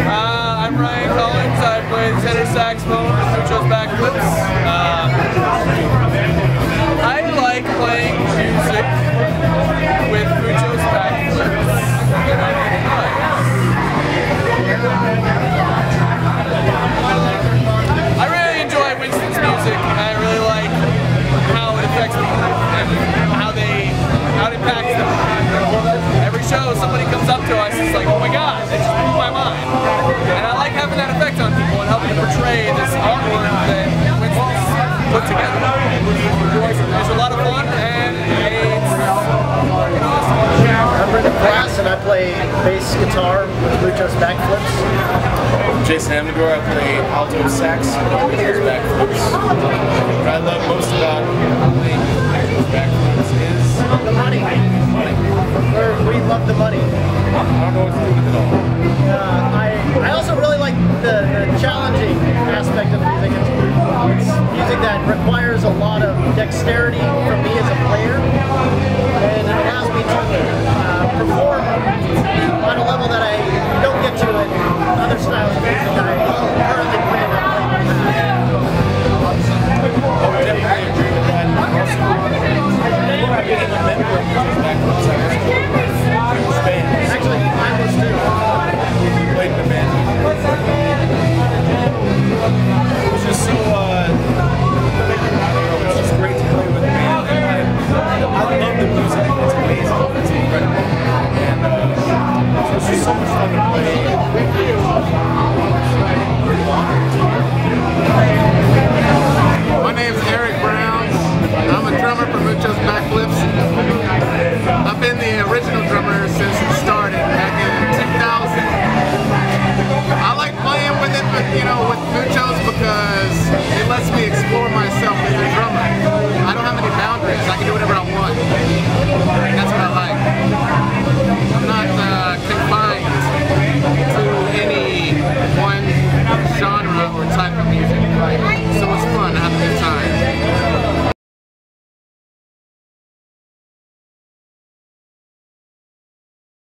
I'm Ryan Collins. I play the tenor saxophone with Mucho's Backflips. I like playing music with Mucho's Backflips. I really enjoy Winston's music. I really like how it affects people and how it impacts them. Every show somebody comes up to us, it's like, oh my god, they just blew my mind. And I like having that effect on people and helping to portray this artwork that Winston's put together. It's a lot of fun and it's I'm Brendan Glass and I play bass guitar with Mucho's Backflips. Jason Amnagor, I play alto sax with Mucho's Backflips. What I love most about playing Mucho's Backflips is the money. We love the money. I don't know what to do with it all. I also really like the challenging aspect of music. It's music that requires a lot of dexterity from me as a player, and it allows me to perform on a level that I don't get to in other styles of music that I currently play. I would definitely agree with that. Also, being a member of Mucho's Backflips, I was huge fan. Actually, I was too. Played in the band. It was just so, it's just great to play with the band. I love the music. It's amazing. It's incredible. And so it's just so much fun to play. My name's Eric Brown. I'm a drummer for Mucho's Backflips. I've been the original drummer since it started back in 2000. I like playing with it, with Mucho's because it lets me explore myself as a drummer. I don't have any boundaries. I can do whatever I want.